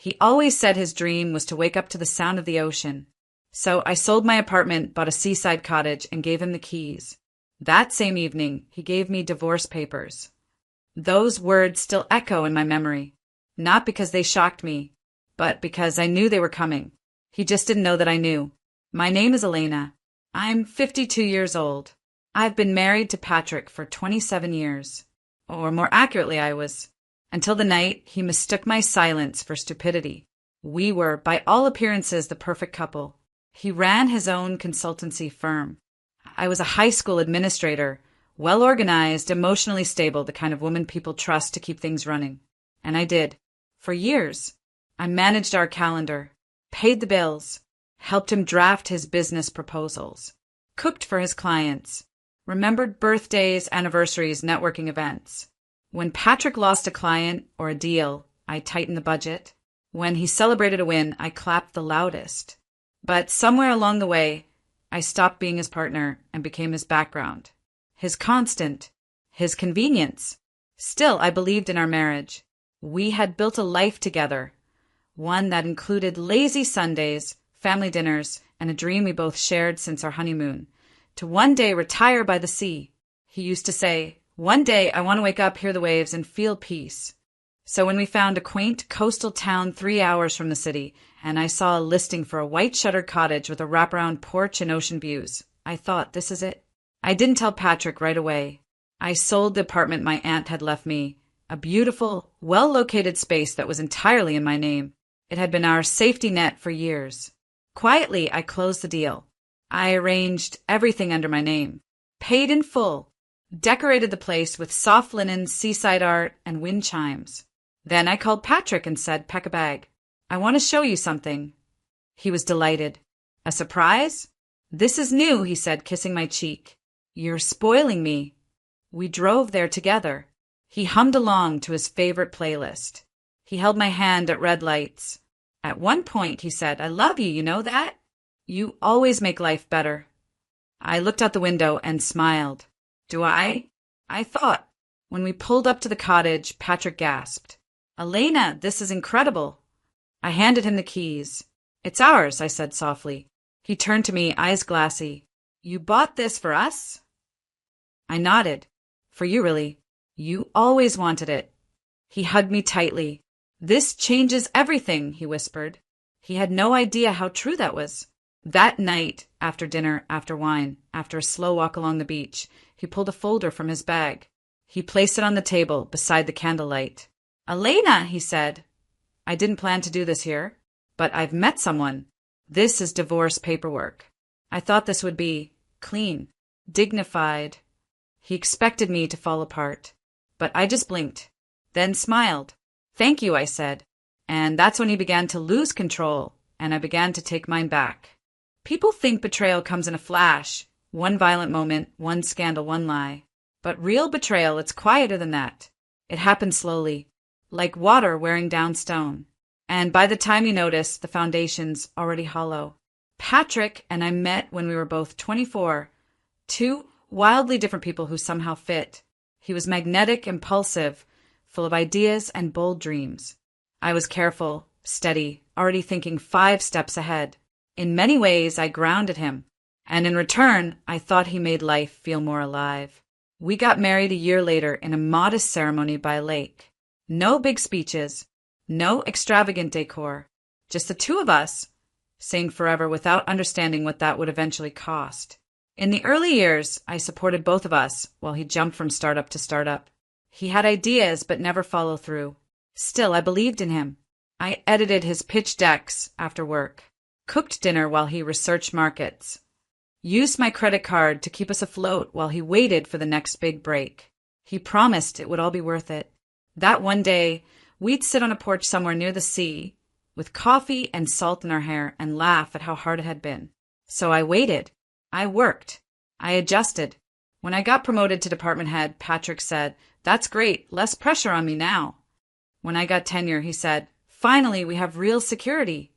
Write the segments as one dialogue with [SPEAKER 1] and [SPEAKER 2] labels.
[SPEAKER 1] He always said his dream was to wake up to the sound of the ocean. So I sold my apartment, bought a seaside cottage, and gave him the keys. That same evening, he gave me divorce papers. Those words still echo in my memory, not because they shocked me, but because I knew they were coming. He just didn't know that I knew. My name is Elena. I'm 52 years old. I've been married to Patrick for 27 years. Or more accurately, I was. Until the night he mistook my silence for stupidity. We were, by all appearances, the perfect couple. He ran his own consultancy firm. I was a high school administrator, well-organized, emotionally stable, the kind of woman people trust to keep things running. And I did. For years. I managed our calendar, paid the bills, helped him draft his business proposals, cooked for his clients, remembered birthdays, anniversaries, networking events. When Patrick lost a client or a deal, I tightened the budget. When he celebrated a win, I clapped the loudest. But somewhere along the way, I stopped being his partner and became his background, his constant, his convenience. Still, I believed in our marriage. We had built a life together, one that included lazy Sundays, family dinners, and a dream we both shared since our honeymoon, to one day retire by the sea. He used to say, "One day I want to wake up, hear the waves, and feel peace." So when we found a quaint coastal town 3 hours from the city, and I saw a listing for a white-shuttered cottage with a wraparound porch and ocean views, I thought, this is it. I didn't tell Patrick right away. I sold the apartment my aunt had left me, a beautiful, well-located space that was entirely in my name. It had been our safety net for years. Quietly, I closed the deal. I arranged everything under my name, paid in full, decorated the place with soft linen, seaside art, and wind chimes. Then I called Patrick and said, "Pack a bag. I want to show you something." He was delighted. "A surprise?" "This is new," he said, kissing my cheek. "You're spoiling me." We drove there together. He hummed along to his favorite playlist. He held my hand at red lights. At one point, he said, "I love you, you know that? You always make life better." I looked out the window and smiled. "Do I?" I thought. When we pulled up to the cottage, Patrick gasped. "Elena, this is incredible." I handed him the keys. "It's ours," I said softly. He turned to me, eyes glassy. "You bought this for us?" I nodded. "For you, really. You always wanted it." He hugged me tightly. "This changes everything," he whispered. He had no idea how true that was. That night, after dinner, after wine, after a slow walk along the beach, he pulled a folder from his bag. He placed it on the table beside the candlelight. "Elena," he said, "I didn't plan to do this here, but I've met someone. This is divorce paperwork. I thought this would be clean, dignified." He expected me to fall apart, but I just blinked, then smiled. "Thank you," I said. And that's when he began to lose control, and I began to take mine back. People think betrayal comes in a flash, one violent moment, one scandal, one lie. But real betrayal, it's quieter than that. It happens slowly, like water wearing down stone. And by the time you notice, the foundation's already hollow. Patrick and I met when we were both 24, two wildly different people who somehow fit. He was magnetic, impulsive, full of ideas and bold dreams. I was careful, steady, already thinking 5 steps ahead. In many ways, I grounded him, and in return, I thought he made life feel more alive. We got married a year later in a modest ceremony by a lake. No big speeches, no extravagant decor, just the two of us, saying forever without understanding what that would eventually cost. In the early years, I supported both of us while he jumped from startup to startup. He had ideas but never followed through. Still, I believed in him. I edited his pitch decks after work, cooked dinner while he researched markets, used my credit card to keep us afloat while he waited for the next big break. He promised it would all be worth it. That one day, we'd sit on a porch somewhere near the sea with coffee and salt in our hair and laugh at how hard it had been. So I waited. I worked. I adjusted. When I got promoted to department head, Patrick said, "That's great. Less pressure on me now." When I got tenure, he said, "Finally, we have real security."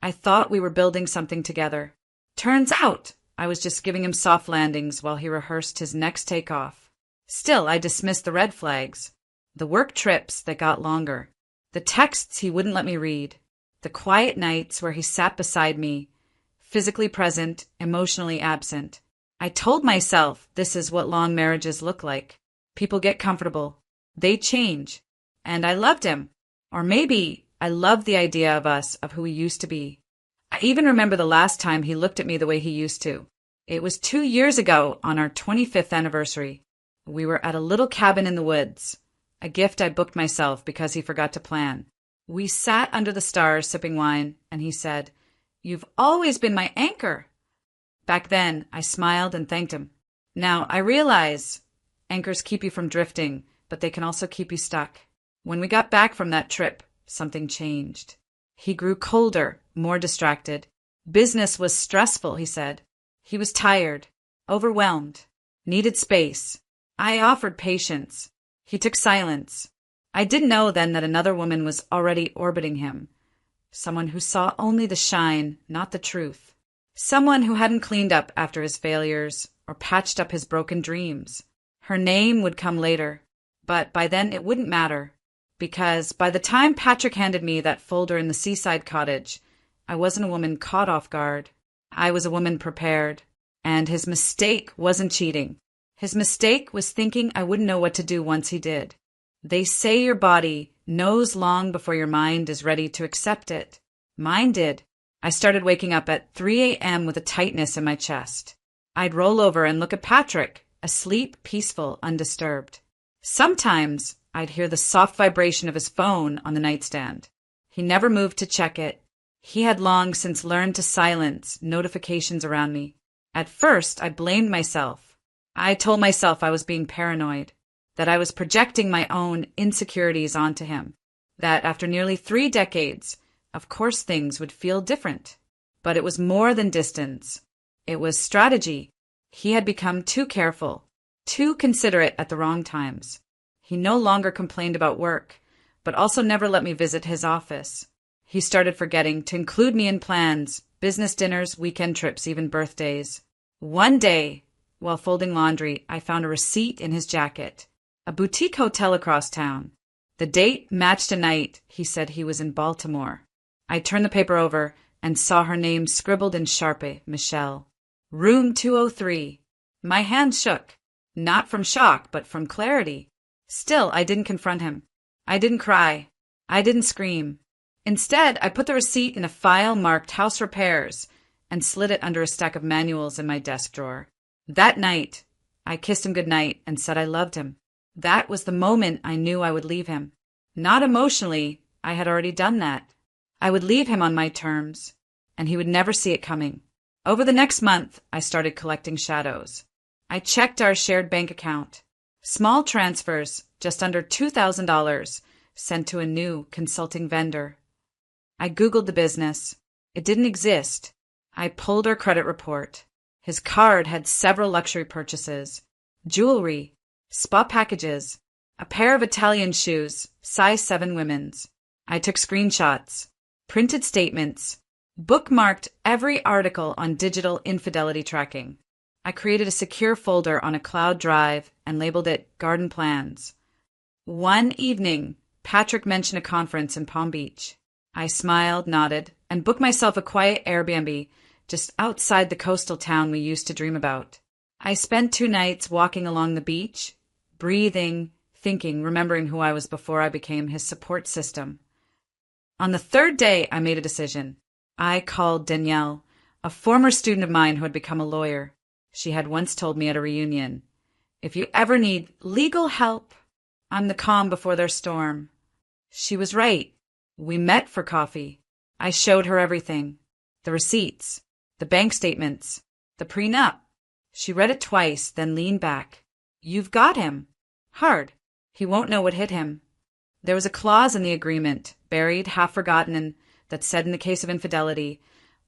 [SPEAKER 1] I thought we were building something together. Turns out, I was just giving him soft landings while he rehearsed his next takeoff. Still, I dismissed the red flags, the work trips that got longer, The texts he wouldn't let me read. The quiet nights where he sat beside me, physically present, emotionally absent. I told myself this is what long marriages look like. People get comfortable. They change. And I loved him. Or maybe I loved the idea of us, of who we used to be. I even remember the last time he looked at me the way he used to. It was 2 years ago on our 25th anniversary. We were at a little cabin in the woods, a gift I booked myself because he forgot to plan. We sat under the stars sipping wine, and he said, "You've always been my anchor." Back then, I smiled and thanked him. Now, I realize anchors keep you from drifting, but they can also keep you stuck. When we got back from that trip, something changed. He grew colder, more distracted. Business was stressful, he said. He was tired, overwhelmed, needed space. I offered patience. He took silence. I didn't know then that another woman was already orbiting him. Someone who saw only the shine, not the truth. Someone who hadn't cleaned up after his failures or patched up his broken dreams. Her name would come later, but by then it wouldn't matter. Because by the time Patrick handed me that folder in the seaside cottage, I wasn't a woman caught off guard. I was a woman prepared. And his mistake wasn't cheating. His mistake was thinking I wouldn't know what to do once he did. They say your body knows long before your mind is ready to accept it. Mine did. I started waking up at 3 a.m. with a tightness in my chest. I'd roll over and look at Patrick, asleep, peaceful, undisturbed. Sometimes I'd hear the soft vibration of his phone on the nightstand. He never moved to check it. He had long since learned to silence notifications around me. At first, I blamed myself. I told myself I was being paranoid, that I was projecting my own insecurities onto him, that after nearly 3 decades, of course things would feel different. But it was more than distance. It was strategy. He had become too careful, too considerate at the wrong times. He no longer complained about work, but also never let me visit his office. He started forgetting to include me in plans, business dinners, weekend trips, even birthdays. One day, while folding laundry, I found a receipt in his jacket. A boutique hotel across town. The date matched a night he said he was in Baltimore. I turned the paper over and saw her name scribbled in Sharpie, Michelle. Room 203. My hand shook, not from shock, but from clarity. Still, I didn't confront him. I didn't cry. I didn't scream. Instead, I put the receipt in a file marked House Repairs and slid it under a stack of manuals in my desk drawer. That night, I kissed him goodnight and said I loved him. That was the moment I knew I would leave him. Not emotionally, I had already done that. I would leave him on my terms, and he would never see it coming. Over the next month, I started collecting shadows. I checked our shared bank account. Small transfers, just under $2,000, sent to a new consulting vendor. I Googled the business. It didn't exist. I pulled our credit report. His card had several luxury purchases, jewelry, spa packages, a pair of Italian shoes, size 7 women's. I took screenshots, printed statements, bookmarked every article on digital infidelity tracking. I created a secure folder on a cloud drive and labeled it Garden Plans. One evening, Patrick mentioned a conference in Palm Beach. I smiled, nodded, and booked myself a quiet Airbnb just outside the coastal town we used to dream about. I spent 2 nights walking along the beach, breathing, thinking, remembering who I was before I became his support system. On the 3rd day, I made a decision. I called Danielle, a former student of mine who had become a lawyer. She had once told me at a reunion, "If you ever need legal help, I'm the calm before their storm." She was right. We met for coffee. I showed her everything. The receipts, the bank statements, the prenup. She read it twice, then leaned back. "You've got him. Hard. He won't know what hit him." There was a clause in the agreement, buried, half forgotten, and that said in the case of infidelity,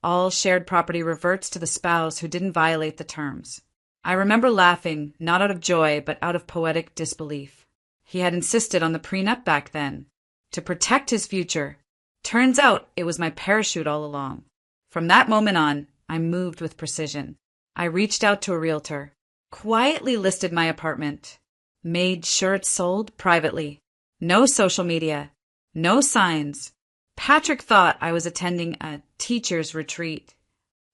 [SPEAKER 1] all shared property reverts to the spouse who didn't violate the terms. I remember laughing, not out of joy, but out of poetic disbelief. He had insisted on the prenup back then, to protect his future. Turns out it was my parachute all along. From that moment on, I moved with precision. I reached out to a realtor, quietly listed my apartment, made sure it sold privately. No social media. No signs. Patrick thought I was attending a teacher's retreat.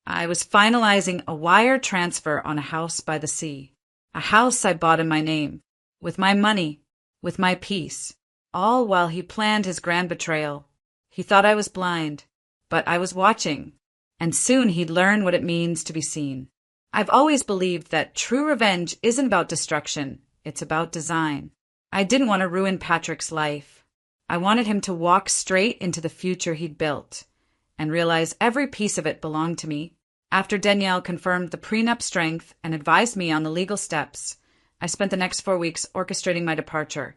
[SPEAKER 1] I was finalizing a wire transfer on a house by the sea. A house I bought in my name. With my money. With my peace. All while he planned his grand betrayal. He thought I was blind. But I was watching. And soon he'd learn what it means to be seen. I've always believed that true revenge isn't about destruction. It's about design. I didn't want to ruin Patrick's life. I wanted him to walk straight into the future he'd built and realize every piece of it belonged to me. After Danielle confirmed the prenup strength and advised me on the legal steps, I spent the next 4 weeks orchestrating my departure,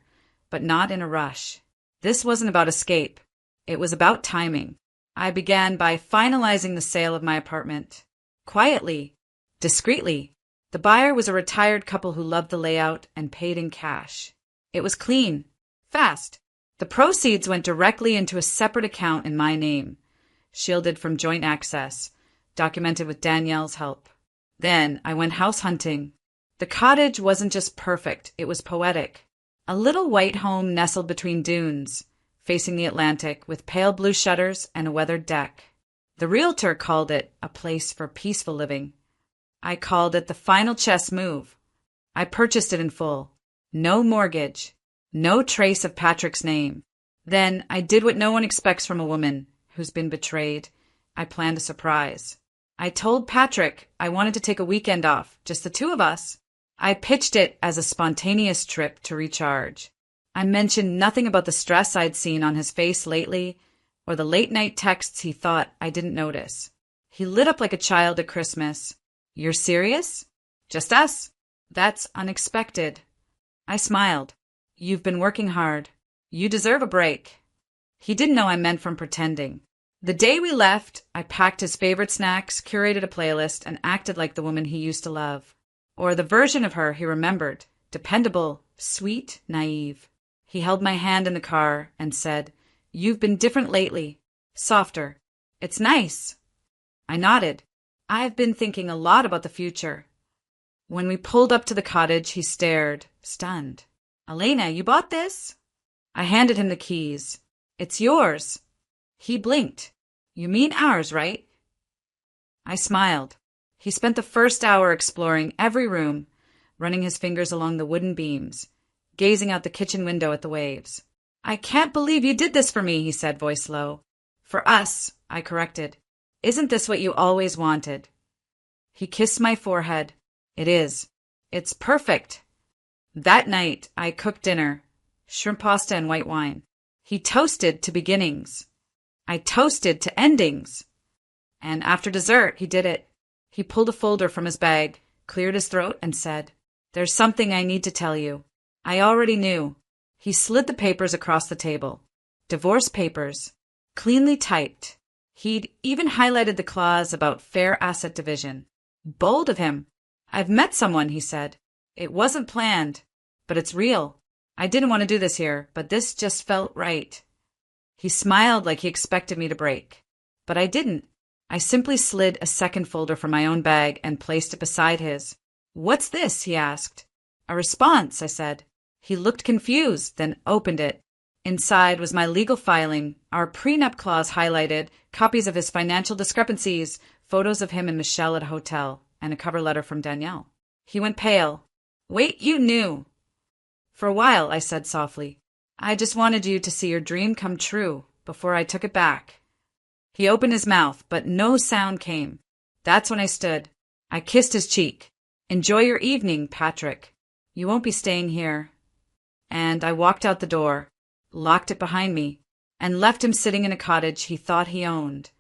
[SPEAKER 1] but not in a rush. This wasn't about escape. It was about timing. I began by finalizing the sale of my apartment. Quietly, discreetly. The buyer was a retired couple who loved the layout and paid in cash. It was clean, fast. The proceeds went directly into a separate account in my name, shielded from joint access, documented with Danielle's help. Then I went house hunting. The cottage wasn't just perfect, it was poetic. A little white home nestled between dunes, facing the Atlantic with pale blue shutters and a weathered deck. The realtor called it a place for peaceful living. I called it the final chess move. I purchased it in full. No mortgage. No trace of Patrick's name. Then I did what no one expects from a woman who's been betrayed. I planned a surprise. I told Patrick I wanted to take a weekend off, just the two of us. I pitched it as a spontaneous trip to recharge. I mentioned nothing about the stress I'd seen on his face lately or the late-night texts he thought I didn't notice. He lit up like a child at Christmas. You're serious? Just us? That's unexpected. I smiled. You've been working hard. You deserve a break. He didn't know I meant from pretending. The day we left, I packed his favorite snacks, curated a playlist, and acted like the woman he used to love. Or the version of her he remembered. Dependable, sweet, naive. He held my hand in the car and said, You've been different lately. Softer. It's nice. I nodded. I've been thinking a lot about the future. When we pulled up to the cottage, he stared, stunned. Elena, you bought this? I handed him the keys. It's yours. He blinked. You mean ours, right? I smiled. He spent the first hour exploring every room, running his fingers along the wooden beams, gazing out the kitchen window at the waves. I can't believe you did this for me, he said, voice low. For us, I corrected. Isn't this what you always wanted? He kissed my forehead. It is. It's perfect. That night, I cooked dinner, shrimp pasta and white wine. He toasted to beginnings. I toasted to endings. And after dessert, he did it. He pulled a folder from his bag, cleared his throat, and said, There's something I need to tell you. I already knew. He slid the papers across the table. Divorce papers. Cleanly typed. He'd even highlighted the clause about fair asset division. Bold of him. I've met someone, he said. It wasn't planned, but it's real. I didn't want to do this here, but this just felt right. He smiled like he expected me to break. But I didn't. I simply slid a second folder from my own bag and placed it beside his. What's this? He asked. A response, I said. He looked confused, then opened it. Inside was my legal filing, our prenup clause highlighted, copies of his financial discrepancies, photos of him and Michelle at a hotel, and a cover letter from Danielle. He went pale. Wait, you knew. For a while, I said softly. I just wanted you to see your dream come true before I took it back. He opened his mouth, but no sound came. That's when I stood. I kissed his cheek. Enjoy your evening, Patrick. You won't be staying here. And I walked out the door, locked it behind me, and left him sitting in a cottage he thought he owned,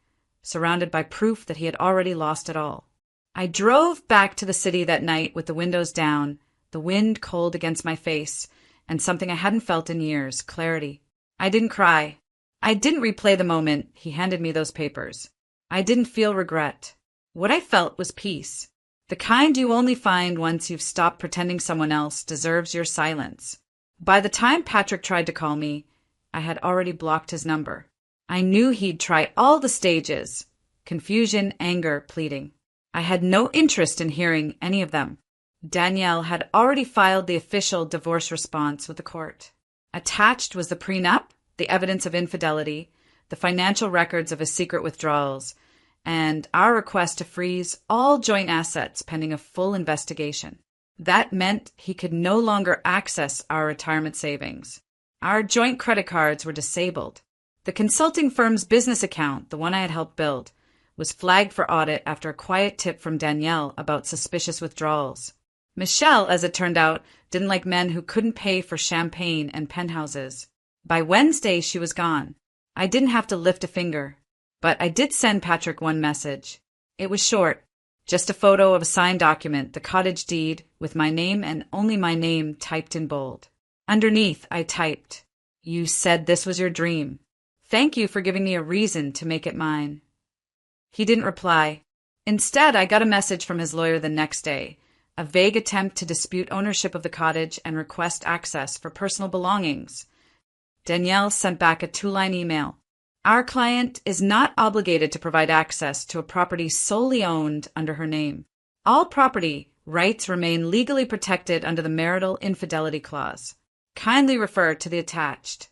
[SPEAKER 1] surrounded by proof that he had already lost it all. I drove back to the city that night with the windows down, the wind cold against my face, and something I hadn't felt in years, clarity. I didn't cry. I didn't replay the moment he handed me those papers. I didn't feel regret. What I felt was peace. The kind you only find once you've stopped pretending someone else deserves your silence. By the time Patrick tried to call me, I had already blocked his number. I knew he'd try all the stages. Confusion, anger, pleading. I had no interest in hearing any of them. Danielle had already filed the official divorce response with the court. Attached was the prenup, the evidence of infidelity, the financial records of his secret withdrawals, and our request to freeze all joint assets pending a full investigation. That meant he could no longer access our retirement savings. Our joint credit cards were disabled. The consulting firm's business account, the one I had helped build, was flagged for audit after a quiet tip from Danielle about suspicious withdrawals. Michelle, as it turned out, didn't like men who couldn't pay for champagne and penthouses. By Wednesday, she was gone. I didn't have to lift a finger. But I did send Patrick one message. It was short. Just a photo of a signed document, the cottage deed, with my name and only my name typed in bold. Underneath, I typed, "You said this was your dream. Thank you for giving me a reason to make it mine." He didn't reply. Instead, I got a message from his lawyer the next day, a vague attempt to dispute ownership of the cottage and request access for personal belongings. Danielle sent back a 2-line email. Our client is not obligated to provide access to a property solely owned under her name. All property rights remain legally protected under the marital infidelity clause. Kindly refer to the attached.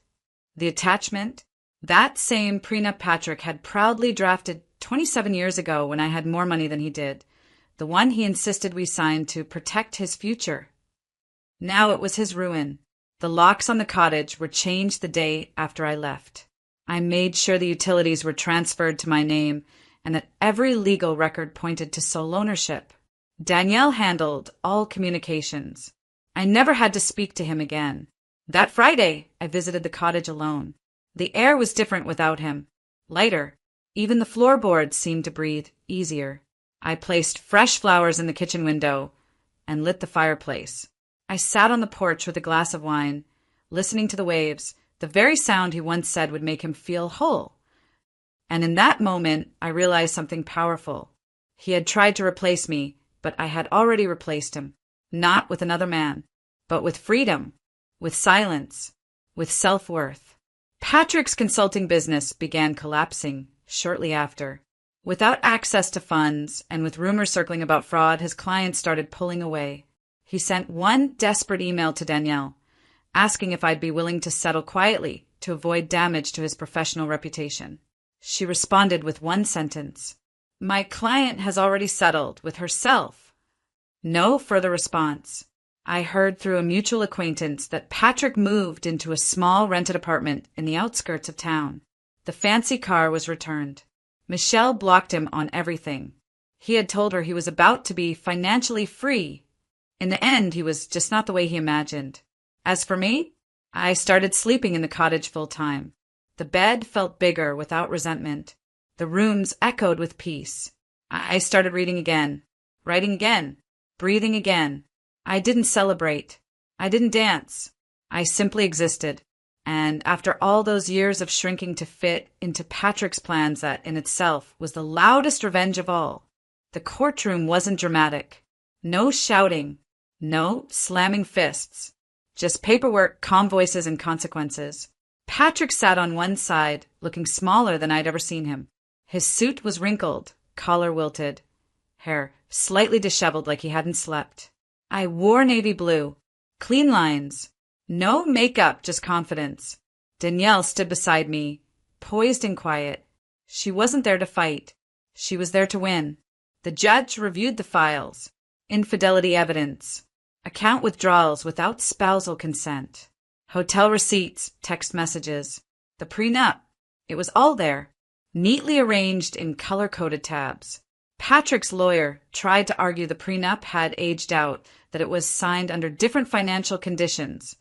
[SPEAKER 1] The attachment? That same prenup Patrick had proudly drafted 27 years ago when I had more money than he did. The one he insisted we sign to protect his future. Now it was his ruin. The locks on the cottage were changed the day after I left. I made sure the utilities were transferred to my name and that every legal record pointed to sole ownership. Danielle handled all communications. I never had to speak to him again. That Friday, I visited the cottage alone. The air was different without him, lighter. Even the floorboards seemed to breathe easier. I placed fresh flowers in the kitchen window and lit the fireplace. I sat on the porch with a glass of wine, listening to the waves, the very sound he once said would make him feel whole. And in that moment, I realized something powerful. He had tried to replace me, but I had already replaced him. Not with another man, but with freedom, with silence, with self-worth. Patrick's consulting business began collapsing shortly after. Without access to funds, and with rumors circling about fraud, his clients started pulling away. He sent one desperate email to Danielle, asking if I'd be willing to settle quietly to avoid damage to his professional reputation. She responded with one sentence. My client has already settled with herself. No further response. I heard through a mutual acquaintance that Patrick moved into a small rented apartment in the outskirts of town. The fancy car was returned. Michelle blocked him on everything. He had told her he was about to be financially free. In the end, he was just not the way he imagined. As for me, I started sleeping in the cottage full time. The bed felt bigger without resentment. The rooms echoed with peace. I started reading again, writing again, breathing again. I didn't celebrate. I didn't dance. I simply existed. And after all those years of shrinking to fit into Patrick's plans, that in itself was the loudest revenge of all. The courtroom wasn't dramatic. No shouting. No slamming fists. Just paperwork, calm voices, and consequences. Patrick sat on one side, looking smaller than I'd ever seen him. His suit was wrinkled, collar wilted, hair slightly disheveled like he hadn't slept. I wore navy blue, clean lines, no makeup, just confidence. Danielle stood beside me, poised and quiet. She wasn't there to fight. She was there to win. The judge reviewed the files, infidelity evidence, account withdrawals without spousal consent, hotel receipts, text messages, the prenup. It was all there, neatly arranged in color-coded tabs. Patrick's lawyer tried to argue the prenup had aged out, that it was signed under different financial conditions.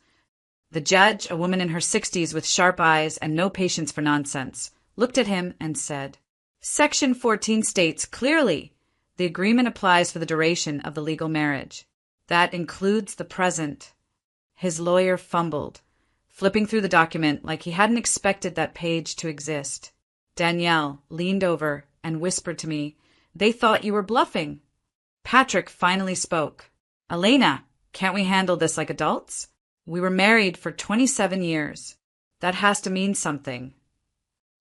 [SPEAKER 1] The judge, a woman in her 60s with sharp eyes and no patience for nonsense, looked at him and said, Section 14 states clearly the agreement applies for the duration of the legal marriage. That includes the present. His lawyer fumbled, flipping through the document like he hadn't expected that page to exist. Danielle leaned over and whispered to me, They thought you were bluffing. Patrick finally spoke. Elena, can't we handle this like adults? We were married for 27 years. That has to mean something.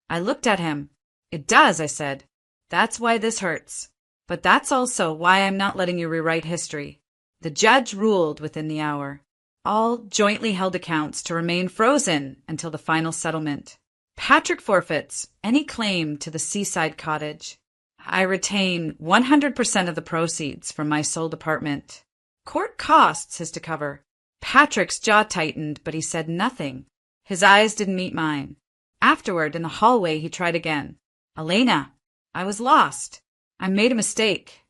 [SPEAKER 1] I looked at him. It does, I said. That's why this hurts. But that's also why I'm not letting you rewrite history. The judge ruled within the hour. all jointly held accounts to remain frozen until the final settlement. Patrick forfeits any claim to the seaside cottage. I retain 100% of the proceeds from my sold apartment. Court costs is to cover. Patrick's jaw tightened, but he said nothing. His eyes didn't meet mine. Afterward, in the hallway, he tried again. Elena, I was lost. I made a mistake.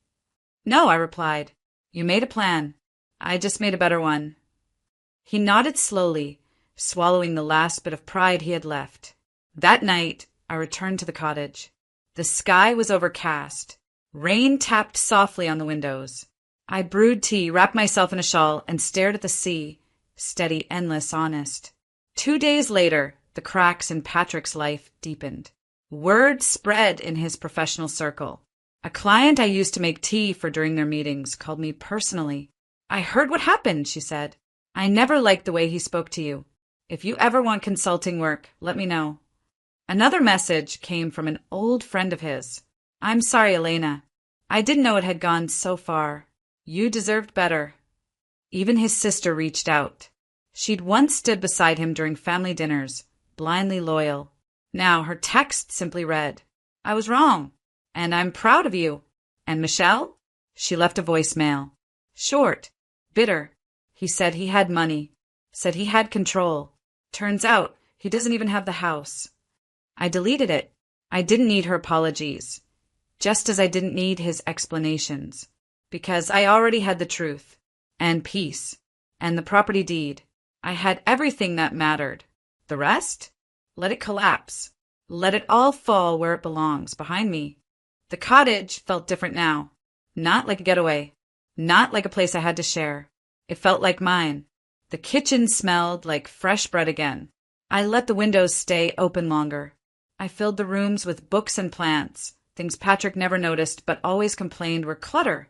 [SPEAKER 1] No, I replied. You made a plan. I just made a better one. He nodded slowly, swallowing the last bit of pride he had left. That night, I returned to the cottage. The sky was overcast. Rain tapped softly on the windows. I brewed tea, wrapped myself in a shawl, and stared at the sea, steady, endless, honest. 2 days later, the cracks in Patrick's life deepened. Word spread in his professional circle. A client I used to make tea for during their meetings called me personally. I heard what happened, she said. I never liked the way he spoke to you. If you ever want consulting work, let me know. Another message came from an old friend of his. I'm sorry, Elena. I didn't know it had gone so far. You deserved better. Even his sister reached out. She'd once stood beside him during family dinners, blindly loyal. Now her text simply read, I was wrong, and I'm proud of you. And Michelle? She left a voicemail. Short, bitter. He said he had money, said he had control. Turns out he doesn't even have the house. I deleted it. I didn't need her apologies, just as I didn't need his explanations, because I already had the truth, and peace, and the property deed. I had everything that mattered. The rest? Let it collapse. Let it all fall where it belongs, behind me. The cottage felt different now. Not like a getaway. Not like a place I had to share. It felt like mine. The kitchen smelled like fresh bread again. I let the windows stay open longer. I filled the rooms with books and plants, things Patrick never noticed but always complained were clutter.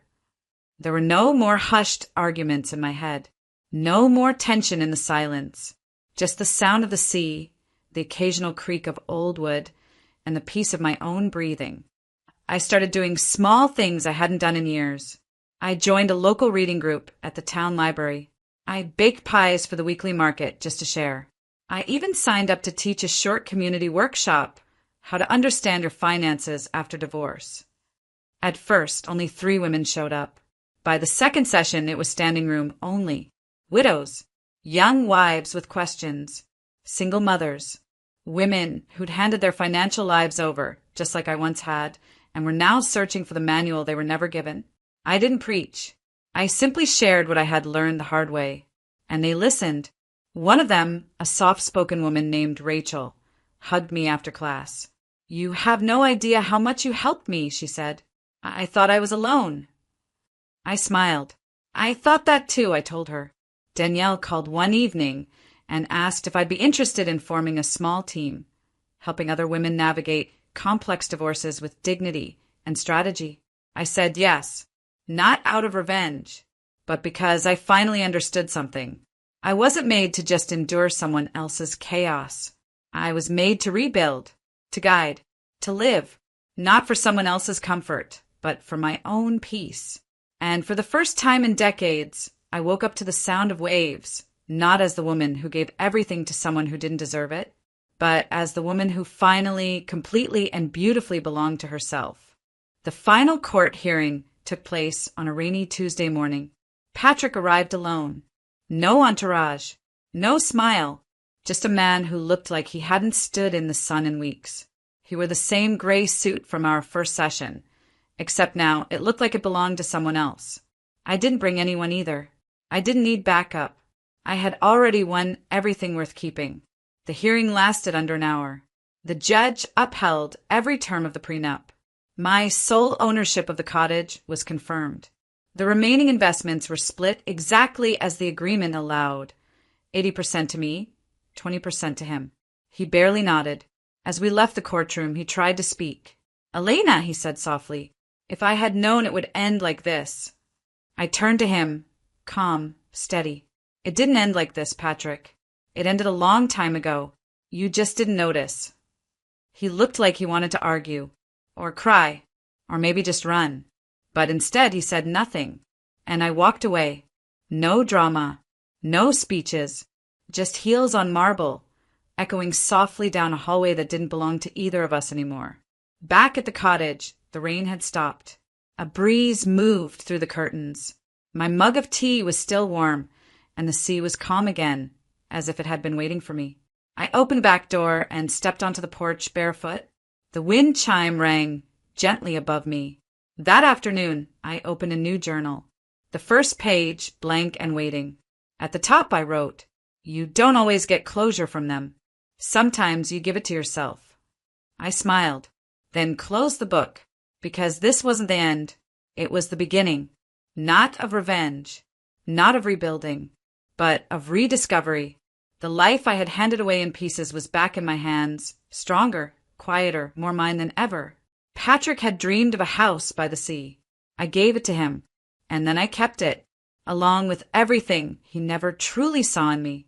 [SPEAKER 1] There were no more hushed arguments in my head. No more tension in the silence. Just the sound of the sea, the occasional creak of old wood, and the peace of my own breathing. I started doing small things I hadn't done in years. I joined a local reading group at the town library. I baked pies for the weekly market just to share. I even signed up to teach a short community workshop, how to understand your finances after divorce. At first, only 3 women showed up. By the second session, it was standing room only. Widows, young wives with questions, single mothers, women who'd handed their financial lives over, just like I once had, and were now searching for the manual they were never given. I didn't preach. I simply shared what I had learned the hard way. And they listened. One of them, a soft-spoken woman named Rachel, hugged me after class. You have no idea how much you helped me, she said. I thought I was alone. I smiled. I thought that too, I told her. Danielle called one evening and asked if I'd be interested in forming a small team, helping other women navigate complex divorces with dignity and strategy. I said yes, not out of revenge, but because I finally understood something. I wasn't made to just endure someone else's chaos. I was made to rebuild, to guide, to live, not for someone else's comfort, but for my own peace. And for the first time in decades, I woke up to the sound of waves, not as the woman who gave everything to someone who didn't deserve it, but as the woman who finally, completely, and beautifully belonged to herself. The final court hearing took place on a rainy Tuesday morning. Patrick arrived alone. No entourage, no smile, just a man who looked like he hadn't stood in the sun in weeks. He wore the same gray suit from our first session, except now it looked like it belonged to someone else. I didn't bring anyone either. I didn't need backup. I had already won everything worth keeping. The hearing lasted under an hour. The judge upheld every term of the prenup. My sole ownership of the cottage was confirmed. The remaining investments were split exactly as the agreement allowed. 80% to me, 20% to him. He barely nodded. As we left the courtroom, he tried to speak. Elena, he said softly, if I had known it would end like this. I turned to him, calm, steady. It didn't end like this, Patrick. It ended a long time ago. You just didn't notice. He looked like he wanted to argue, or cry, or maybe just run. But instead he said nothing, and I walked away. No drama, No speeches, just heels on marble, echoing softly down a hallway that didn't belong to either of us anymore. Back at the cottage, the rain had stopped. A breeze moved through the curtains. My mug of tea was still warm, and the sea was calm again, as if it had been waiting for me. I opened the back door and stepped onto the porch barefoot. The wind chime rang gently above me. That afternoon, I opened a new journal. The first page, blank and waiting. At the top I wrote, "You don't always get closure from them. Sometimes you give it to yourself." I smiled, then closed the book, because this wasn't the end. It was the beginning, not of revenge, not of rebuilding, but of rediscovery. The life I had handed away in pieces was back in my hands, stronger, quieter, more mine than ever. Patrick had dreamed of a house by the sea. I gave it to him, and then I kept it, along with everything he never truly saw in me.